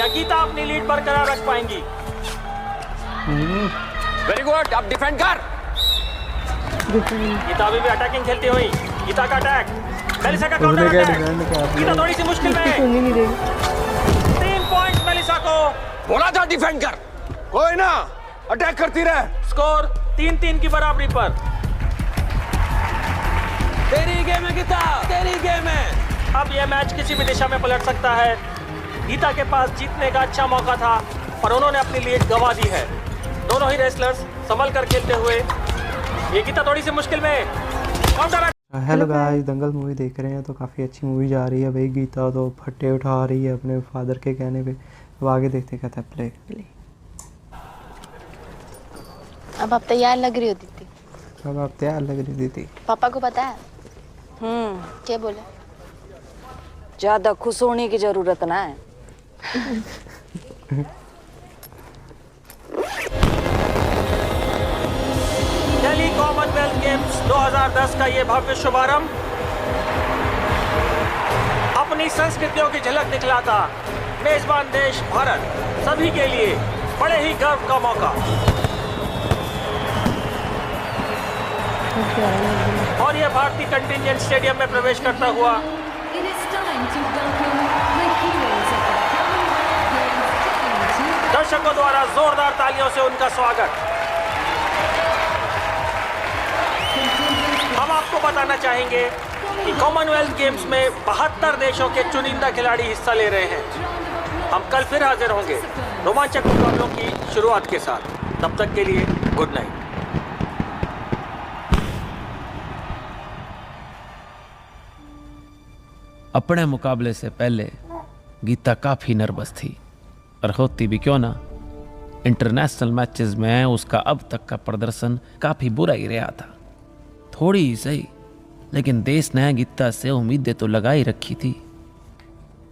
क्या गीता अपनी लीड बरकरार रख पाएंगी? वेरी गुड, अब डिफेंड कर। गीता अभी भी अटैकिंग खेलती हुई। गीता का अटैक, मेलिसा का काउंटर अटैक। गीता थोड़ी सी मुश्किल में। 3 पॉइंट मेलिसा को। बोला था डिफेंड कर। कोई ना, अटैक करती रहे। स्कोर 3-3 की बराबरी पर। तेरी गेम है गीता, तेरी गेम है। अब यह मैच किसी भी दिशा में पलट सकता है। गीता के पास जीतने का अच्छा मौका था, पर उन्होंने अपनी लीड गंवा दी है। दोनों ही रेसलर्स संभल कर खेलते हुए। ये गीता थोड़ी सी मुश्किल में। काउंटर। हेलो गाइस, दंगल मूवी देख रहे हैं तो काफ़ी अच्छी मूवी जा रही है भाई। गीता तो फट्टे उठा रही है अपने फादर के कहने पे। तो आगे देखते कहता है प्ले। अब आप तैयार लग रही होती थी। अब आप तैयार लग रही थी। पापा को पता है? क्या बोले? ज्यादा खुश होने की जरूरत ना है। दिल्ली कॉमनवेल्थ गेम्स 2010 का ये भव्य शुभारंभ अपनी संस्कृतियों की झलक दिखलाता मेजबान देश भारत सभी के लिए बड़े ही गर्व का मौका। और यह भारतीय कंटिंजेंट स्टेडियम में प्रवेश करता हुआ दर्शकों द्वारा जोरदार तालियों से उनका स्वागत। हम आपको बताना चाहेंगे कि कॉमनवेल्थ गेम्स में 72 देशों के चुनिंदा खिलाड़ी हिस्सा ले रहे हैं। हम कल फिर हाजिर होंगे रोमांचक मुकाबलों की शुरुआत के साथ। तब तक के लिए गुड नाइट। अपने मुकाबले से पहले गीता काफ़ी नर्वस थी, और होती भी क्यों ना। इंटरनेशनल मैचेस में उसका अब तक का प्रदर्शन काफ़ी बुरा ही रहा था। थोड़ी ही सही, लेकिन देश ने गीता से उम्मीदें तो लगा ही रखी थी।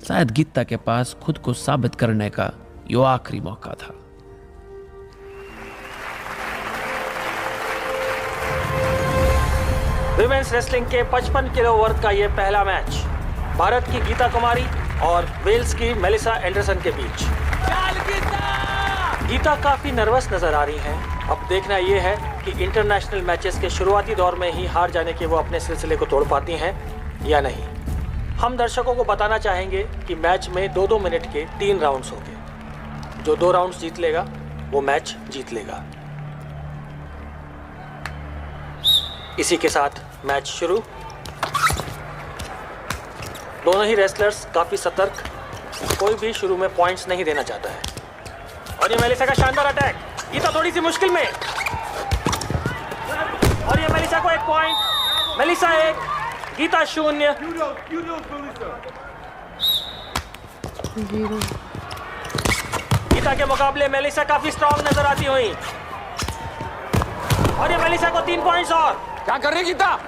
शायद गीता के पास खुद को साबित करने का यो आखिरी मौका था। विमेंस रेसलिंग के 55 किलो वर्ग का ये पहला मैच भारत की गीता कुमारी और वेल्स की मेलिसा एंडरसन के बीच। गीता काफी नर्वस नजर आ रही हैं। अब देखना यह है कि इंटरनेशनल मैचेस के शुरुआती दौर में ही हार जाने के वो अपने सिलसिले को तोड़ पाती हैं या नहीं। हम दर्शकों को बताना चाहेंगे कि मैच में 2-2 मिनट के 3 राउंड्स होंगे। जो 2 राउंड्स जीत लेगा वो मैच जीत लेगा। इसी के साथ मैच शुरू। दोनों ही रेसलर्स काफी सतर्क, कोई भी शुरू में पॉइंट्स नहीं देना चाहता है। और ये मेलिसा का शानदार अटैक। गीता थोड़ी सी मुश्किल में, और ये मेलिसा को 1 पॉइंट। मेलिसा 1, गीता 0। गीता के मुकाबले मेलिसा काफी स्ट्रॉन्ग नजर आती हुई। और ये मेलिसा को 3 पॉइंट्स। और क्या कर रही गीता?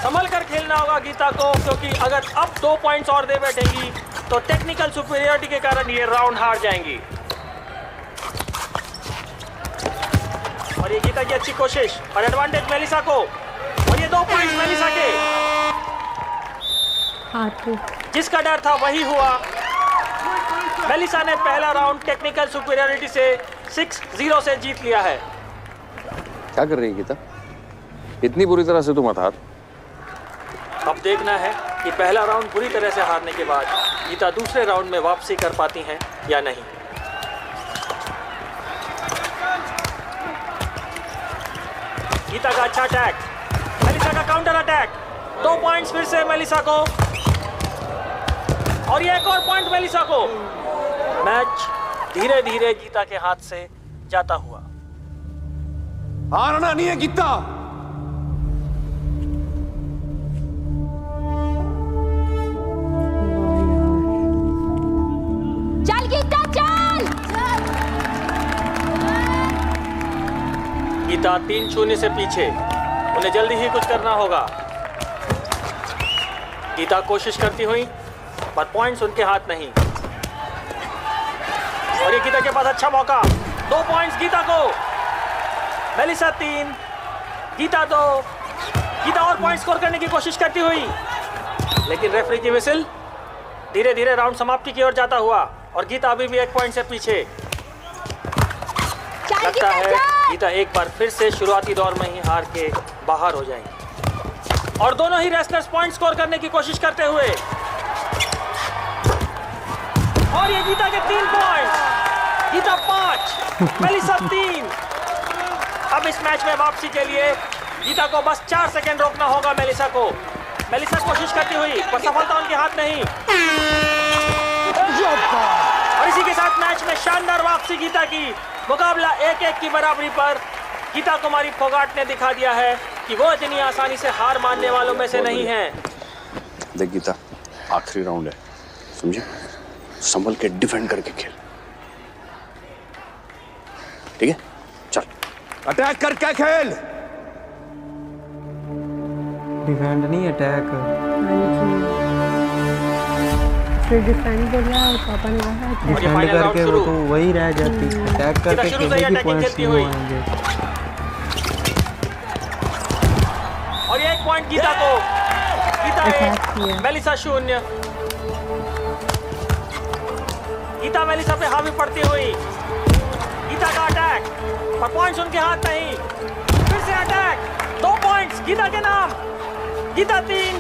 संभल कर खेलना होगा गीता को, क्योंकि अगर अब 2 पॉइंट्स और दे बैठेंगी तो टेक्निकल सुपीरियरिटी के कारण ये राउंड हार जाएंगी। और ये गीता की अच्छी कोशिश और एडवांटेज मेलिसा को। और ये 2 पॉइंट्स मेलिसा के। जिसका डर था वही हुआ। मेलिसा ने पहला राउंड टेक्निकल सुपीरियरिटी से 6-0 से जीत लिया है। क्या कर रही है गीता? इतनी बुरी तरह से तुम मत हार। अब देखना है कि पहला राउंड बुरी तरह से हारने के बाद गीता दूसरे राउंड में वापसी कर पाती हैं या नहीं। गीता का अच्छा अटैक, मेलिसा का काउंटर अटैक। 2 पॉइंट्स फिर से मेलिसा को। और ये 1 और पॉइंट मेलिसा को। मैच धीरे धीरे गीता के हाथ से जाता हुआ। हारना नहीं है गीता। चल गीता चल। गीता 3-0 से पीछे। उन्हें जल्दी ही कुछ करना होगा। गीता कोशिश करती हुई, पर पॉइंट्स उनके हाथ नहीं। और ये गीता के पास अच्छा मौका। 2 पॉइंट्स गीता को। मेलिसा 3, गीता 2। गीता और पॉइंट स्कोर करने की कोशिश करती हुई, लेकिन रेफरी की विसिल। धीरे धीरे राउंड समाप्ति की ओर जाता हुआ और गीता अभी भी 1 पॉइंट से पीछे। लगता है गीता एक बार फिर से शुरुआती दौर में ही हार के बाहर हो जाएंगी। और दोनों ही रेसलर्स पॉइंट स्कोर करने की कोशिश करते हुए, और ये गीता के 3 पॉइंट, गीता 5, मेलिसा 3। अब इस मैच में वापसी के लिए गीता को बस 4 सेकंड रोकना होगा मेलिसा को। मेलिसा कोशिश करती हुई पर सफलता उनके हाथ नहीं। और इसी के साथ मैच में शानदार वापसी गीता की। मुकाबला 1-1 की बराबरी पर। गीता कुमारी फोगाट ने दिखा दिया है कि वो इतनी आसानी से हार मानने वालों में से नहीं है। देख गीता, आखिरी राउंड है, समझे? संभल के डिफेंड करके खेल, ठीक है? चल, अटैक करके खेल। डिफेंड नहीं, अटैक। फिर डिफेंड कर रहा है और पापा ने कहा और ये डिफेंड फाइनल राउंड करके वो शुरू। तो वही रह जाती। अटैक करके शुरू से ही खेलेगी, attacking पॉइंट्स खेलती नहीं हुई। आएंगे। और ये 1 पॉइंट गीता को। गीता Attack 1, किया। मेलिसा 0। गीता मेलिसा पे हावी पड़ती हुई। गीता का अटैक पर पॉइंट्स उनके हाथ नहीं। फिर से अटैक, 2 पॉइंट्स गीता के नाम। गीता 3,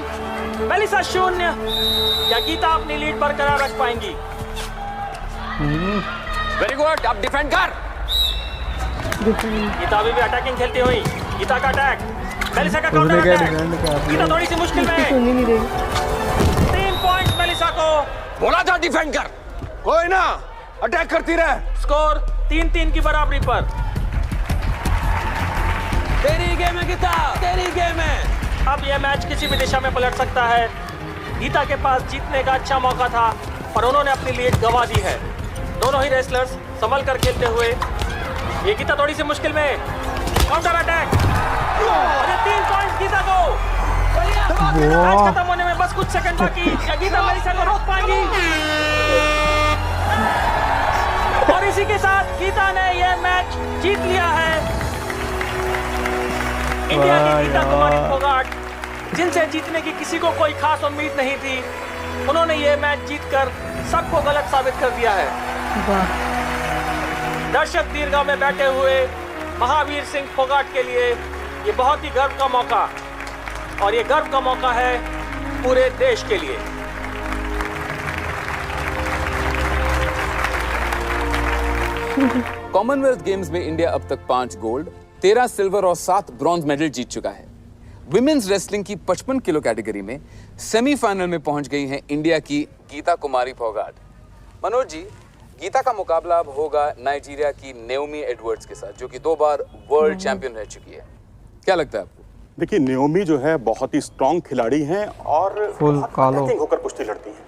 मेलिसा 0। क्या गीता अपनी लीड बरकरार रख पाएंगी? वेरी गुड, अब डिफेंड कर। डिफेंड गीता अभी भी अटैकिंग खेलती हुई। गीता का अटैक, मेलिसा का उसने काउंटर क्या अटैक। डिफेंड किया? गीता थोड़ी सी मुश्किल में। सुन ही नहीं रही। 3 पॉइंट्स मेलिसा को। बोला था डिफेंड कर। कोई ना, अटैक करती रहे। स्कोर 3-3 की बराबरी पर। तेरी गेम है गीता, तेरी गेम है। अब यह मैच किसी भी दिशा में पलट सकता है। गीता के पास जीतने का अच्छा मौका था पर उन्होंने अपनी लीड गंवा दी है। दोनों ही रेसलर्स संभल कर खेलते हुए। ये गीता थोड़ी सी मुश्किल में। काउंटर अटैक और ये 3 पॉइंट्स गीता को। मैच खत्म होने में बस कुछ सेकंड बाकी। क्या गीता मेलिसा को रोक पाएंगी? और इसी के साथ गीता ने यह मैच जीत लिया है। इंडिया की गीता कुमारी फोगाट, जिनसे जीतने की किसी को कोई खास उम्मीद नहीं थी, उन्होंने ये मैच जीतकर सबको गलत साबित कर दिया है। वाह, दर्शक दीर्घा में बैठे हुए महावीर सिंह फोगाट के लिए ये बहुत ही गर्व का मौका, और ये गर्व का मौका है पूरे देश के लिए। कॉमनवेल्थ गेम्स में इंडिया अब तक 5 गोल्ड, 13 सिल्वर और 7 ब्रॉन्ज मेडल जीत चुका है। विमेन्स रेसलिंग की 55 किलो कैटेगरी में सेमीफाइनल में पहुंच गई हैं इंडिया की गीता कुमारी फोगाट। मनोज जी, गीता का मुकाबला अब होगा नाइजीरिया की नेओमी एडवर्ड्स के साथ, जो कि 2 बार वर्ल्ड चैंपियन रह चुकी है। क्या लगता है आपको? देखिए, नेओमी जो है बहुत ही स्ट्रांग खिलाड़ी हैं और फुल बहुत कालो। attacking होकर कुश्ती लड़ती हैं।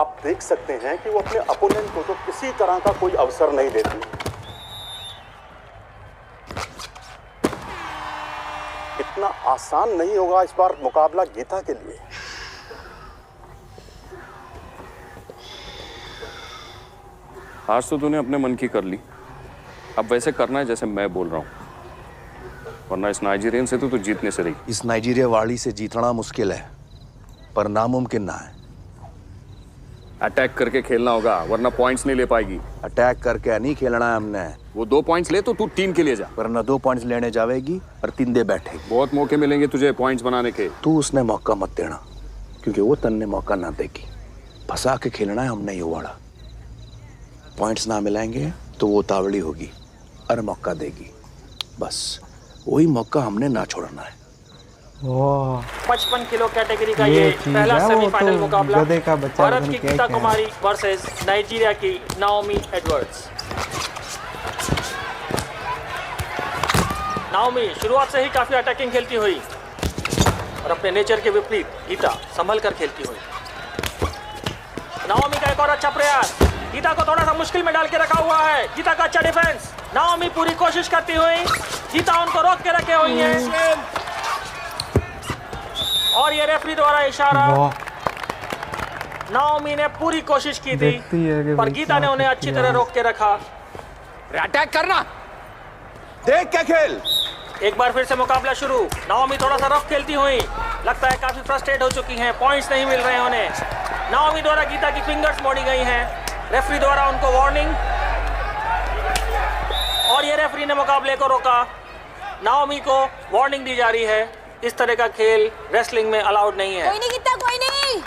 आप देख सकते हैं कि वो अपने अपोनेंट को तो किसी तरह का कोई अवसर नहीं देती। इतना आसान नहीं होगा इस बार मुकाबला गीता के लिए। आज तो तूने अपने मन की कर ली, अब वैसे करना है जैसे मैं बोल रहा हूँ, वरना इस नाइजीरियन से तो तू जीतने से रही। इस नाइजीरिया वाली से जीतना मुश्किल है पर नामुमकिन ना है। अटैक करके खेलना होगा, वरना पॉइंट्स नहीं ले पाएगी। अटैक करके नहीं खेलना है हमने, वो 2 पॉइंट्स ले तो तू 3 के लिए जा। वरना 2 पॉइंट्स लेने जावेगी और 3 दे बैठेगी। बहुत मौके मिलेंगे तुझे पॉइंट्स बनाने के। तू उसने मौका मत देना, क्योंकि वो तन्ने मौका ना देगी। फंसा के खेलना है हमने ये वाला। पॉइंट्स ना मिलेंगे तो वो तावड़ी होगी और मौका देगी। बस वही मौका हमने ना छोड़ना है। 55 किलो कैटेगरी का ये ये चीज पहला है, वो सेमीफाइनल तो मुकाबला गधे का बच्चा भारत बन की के गीता क्या है। कुमारी वर्सेस नाइजीरिया की नाओमी एडवर्ड्स। नाओमी शुरुआत से ही काफी अटैकिंग खेलती हुई और अपने नेचर के विपरीत गीता संभल कर खेलती हुई। नाओमी का एक और अच्छा प्रयास, गीता को थोड़ा सा मुश्किल में डाल के रखा हुआ है। गीता का अच्छा डिफेंस, नाओमी पूरी कोशिश करती हुई। गीता उनको रोक के रखे हुई है और ये रेफरी द्वारा इशारा। नाओमी ने पूरी कोशिश की थी देखती है कि पर भाई गीता ने क्या उन्हें कुछ अच्छी किया तरह है। रोक के रखा। अटैक करना, देख के खेल। एक बार फिर से मुकाबला शुरू। नाओमी थोड़ा सा रफ खेलती हुई, लगता है काफी फ्रस्ट्रेट हो चुकी हैं, पॉइंट्स नहीं मिल रहे हैं उन्हें। नाओमी द्वारा गीता की फिंगर्स मोड़ी गई हैं। रेफरी द्वारा उनको वार्निंग, और ये रेफरी ने मुकाबले को रोका। नाओमी को वार्निंग दी जा रही है। इस तरह का खेल रेसलिंग में अलाउड नहीं है। कोई नहीं गीता, कोई नहीं।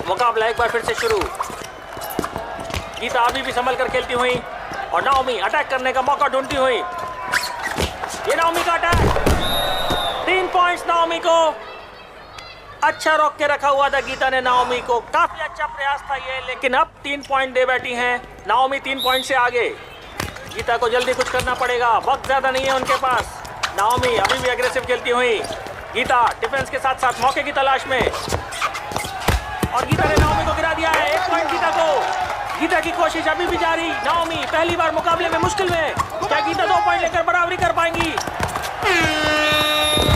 मुकाबला एक बार फिर से शुरू। गीता अभी भी संभल कर खेलती हुई और नाओमी अटैक करने का मौका ढूंढती हुई। ये नाओमी का अटैक, 3 पॉइंट्स नाओमी को। अच्छा रोक के रखा हुआ था गीता ने नाओमी को, काफी अच्छा प्रयास था ये, लेकिन अब 3 पॉइंट दे बैठी हैं नाओमी, 3 पॉइंट से आगे। गीता को जल्दी कुछ करना पड़ेगा, वक्त ज्यादा नहीं है उनके पास। नाओमी अभी भी एग्रेसिव खेलती हुई, गीता डिफेंस के साथ साथ मौके की तलाश में, और गीता ने नाओमी को गिरा दिया है। 1 पॉइंट गीता को। गीता की कोशिश अभी भी जारी। नाओमी पहली बार मुकाबले में मुश्किल में, क्या गीता 2 पॉइंट लेकर बराबरी कर पाएंगी?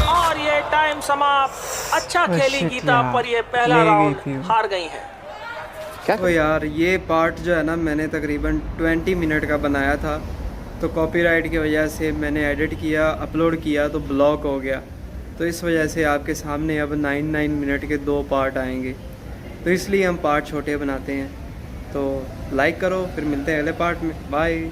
और ये टाइम समाप्त। अच्छा खेली गीता, पर ये पहला राउंड हार गई है। तो यार ये पार्ट जो है ना, मैंने तकरीबन 20 मिनट का बनाया था, तो कॉपीराइट की वजह से मैंने एडिट किया, अपलोड किया तो ब्लॉक हो गया। तो इस वजह से आपके सामने अब 9 मिनट के 2 पार्ट आएंगे, तो इसलिए हम पार्ट छोटे बनाते हैं। तो लाइक करो, फिर मिलते हैं अगले पार्ट में। बाय।